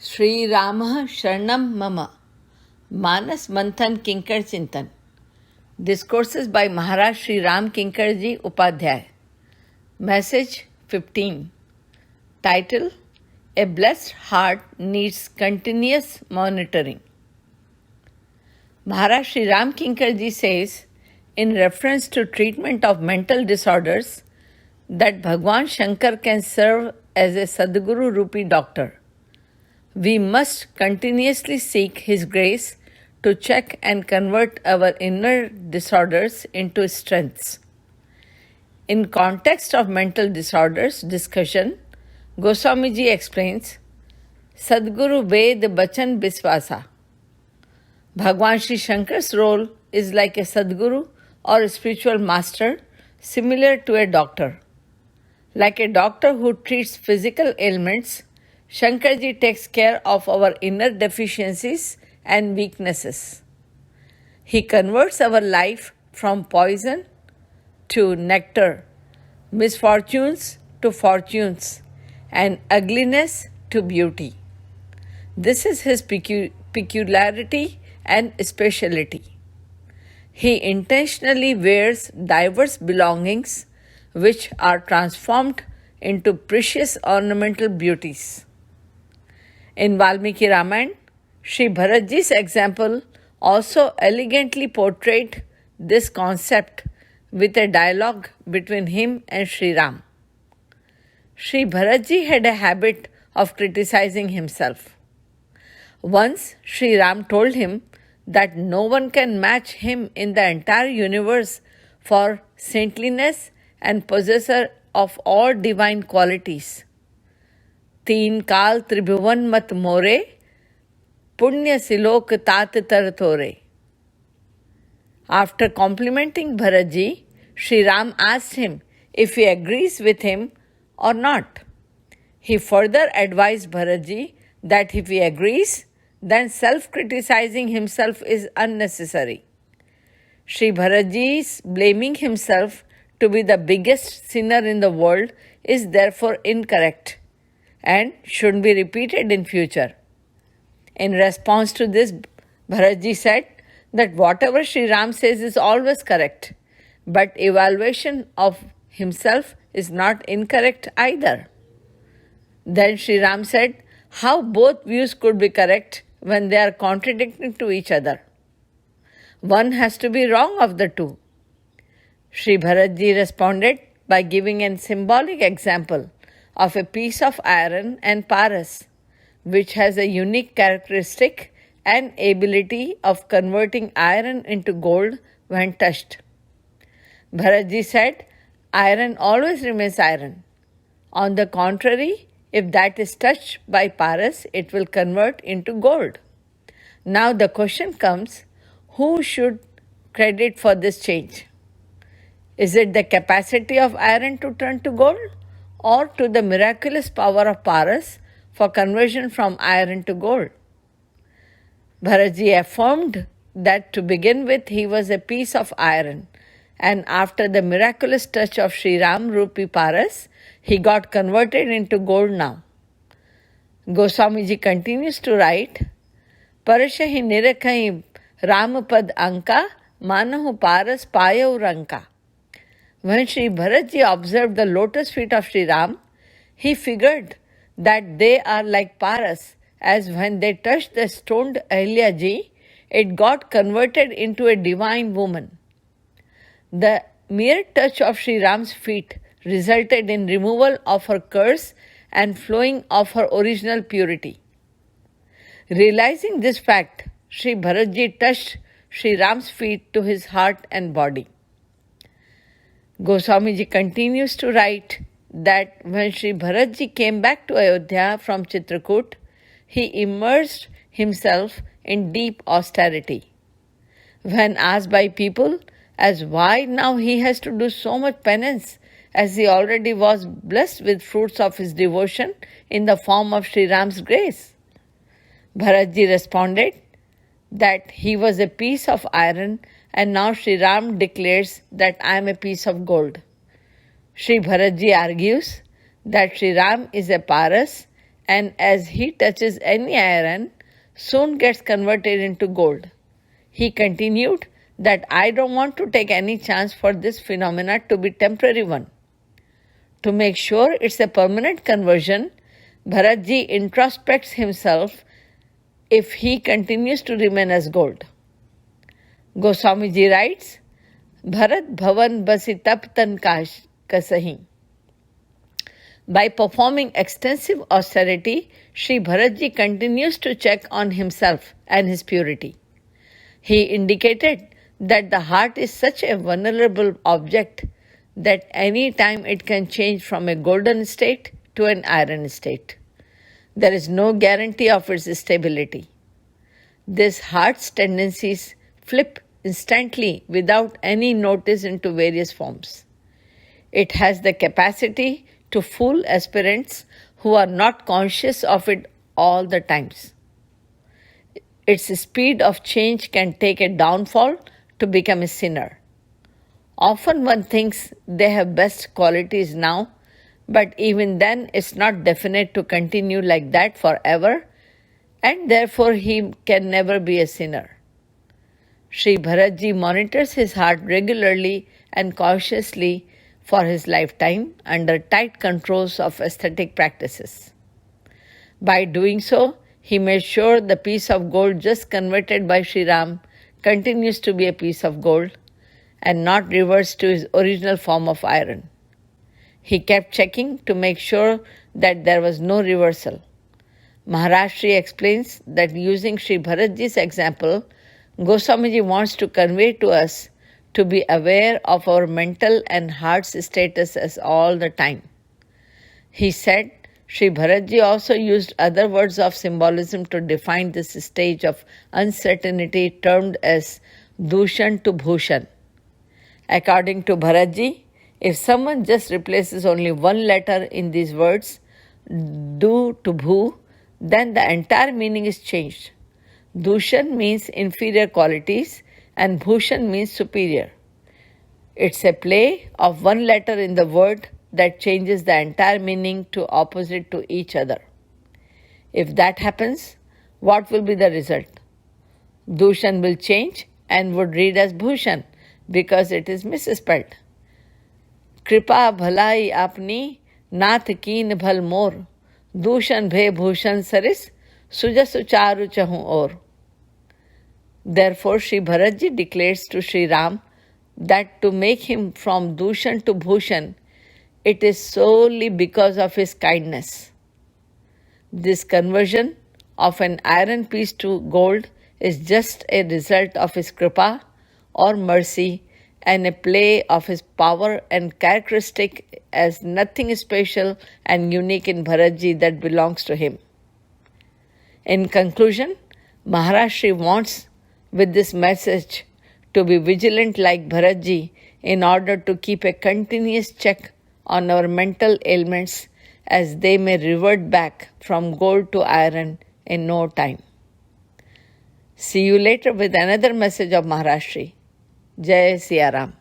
Sri Ramah Sharanam Mama Manas Manthan Kinkar Chintan Discourses by Maharaj Sri Ram Kinkarji Upadhyay Message 15 Title A Blessed Heart Needs Continuous Monitoring. Maharaj Sri Ram Kinkarji says, in reference to treatment of mental disorders, that Bhagwan Shankar can serve as a Sadguru Rupi doctor. We must continuously seek His grace to check and convert our inner disorders into strengths. In context of mental disorders discussion, Goswamiji explains, Sadguru Ved Bachan Biswasa. Bhagwan Sri Shankar's role is like a Sadguru or a spiritual master, similar to a doctor. Like a doctor who treats physical ailments, Shankarji takes care of our inner deficiencies and weaknesses. He converts our life from poison to nectar, misfortunes to fortunes, and ugliness to beauty. This is his peculiarity and speciality. He intentionally wears diverse belongings which are transformed into precious ornamental beauties. In Valmiki Ramayana, Sri Bharatji's example also elegantly portrayed this concept with a dialogue between him and Sri Ram. Sri Bharatji had a habit of criticizing himself. Once Sri Ram told him that no one can match him in the entire universe for saintliness and possessor of all divine qualities. Teen kaal tribhuvan mat more, punya silok tat tar tore. After complimenting Bharatji, Sri Ram asked him if he agrees with him or not. He further advised Bharatji that if he agrees, then self-criticizing himself is unnecessary. Sri Bharatji's blaming himself to be the biggest sinner in the world is therefore incorrect and shouldn't be repeated in future. In response to this, Bharatji said that whatever Sri Ram says is always correct, but evaluation of himself is not incorrect either. Then Sri Ram said, how both views could be correct when they are contradicting to each other? One has to be wrong of the two. Sri Bharatji responded by giving a symbolic example of a piece of iron and paras, which has a unique characteristic and ability of converting iron into gold when touched. Bharatji said, iron always remains iron. On the contrary, if that is touched by paras, it will convert into gold. Now the question comes, who should credit for this change? Is it the capacity of iron to turn to gold, or to the miraculous power of paras for conversion from iron to gold? Bharatji affirmed that to begin with he was a piece of iron, and after the miraculous touch of Sri Ram Rupi paras, he got converted into gold now. Goswamiji continues to write, Parashahi nirakhahi Ramapad anka manahu paras payav ranka. When Sri Bharatji observed the lotus feet of Sri Ram, he figured that they are like paras, as when they touched the stoned Ahilyaji, it got converted into a divine woman. The mere touch of Sri Ram's feet resulted in removal of her curse and flowing of her original purity. Realizing this fact, Sri Bharatji touched Sri Ram's feet to his heart and body. Goswamiji continues to write that when Sri Bharatji came back to Ayodhya from Chitrakoot, he immersed himself in deep austerity. When asked by people as why now he has to do so much penance, as he already was blessed with fruits of his devotion in the form of Sri Ram's grace, Bharatji responded that he was a piece of iron, and now Sri Ram declares that I am a piece of gold. Sri Bharatji argues that Sri Ram is a paras and as he touches any iron, soon gets converted into gold. He continued that I don't want to take any chance for this phenomena to be temporary one. To make sure it's a permanent conversion, Bharatji introspects himself if he continues to remain as gold. Goswamiji writes, Bharat Bhavan Basi Tap Tan Kasahi. By performing extensive austerity, Sri Bharatji continues to check on himself and his purity. He indicated that the heart is such a vulnerable object that any time it can change from a golden state to an iron state. There is no guarantee of its stability. This heart's tendencies flip instantly without any notice into various forms. It has the capacity to fool aspirants who are not conscious of it all the times. Its speed of change can take a downfall to become a sinner. Often one thinks they have best qualities now, but even then it's not definite to continue like that forever, and therefore he can never be a sinner. Sri Bharatji monitors his heart regularly and cautiously for his lifetime under tight controls of aesthetic practices. By doing so, he made sure the piece of gold just converted by Sri Ram continues to be a piece of gold and not reverts to his original form of iron. He kept checking to make sure that there was no reversal. Maharaj Sri explains that using Sri Bharatji's example, Goswamiji wants to convey to us to be aware of our mental and heart's status as all the time. He said, Sri Bharatji also used other words of symbolism to define this stage of uncertainty termed as Dushan to Bhushan. According to Bharatji, if someone just replaces only one letter in these words, Du to Bhu, then the entire meaning is changed. Dushan means inferior qualities and Bhushan means superior. It's a play of one letter in the word that changes the entire meaning to opposite to each other. If that happens, what will be the result? Dushan will change and would read as Bhushan because it is misspelled. Kripa bhalai apni nath keen bhal mor, Dushan bhe Bhushan saris, sujasu charu chahu or. Therefore, Sri Bharatji declares to Sri Ram that to make him from Dushan to Bhushan, it is solely because of his kindness. This conversion of an iron piece to gold is just a result of his kripa or mercy and a play of his power and characteristic as nothing special and unique in Bharatji that belongs to him. In conclusion, Maharaj Sri wants with this message to be vigilant like Bharatji in order to keep a continuous check on our mental ailments as they may revert back from gold to iron in no time. See you later with another message of Maharaj Sri. Jai Siya Ram.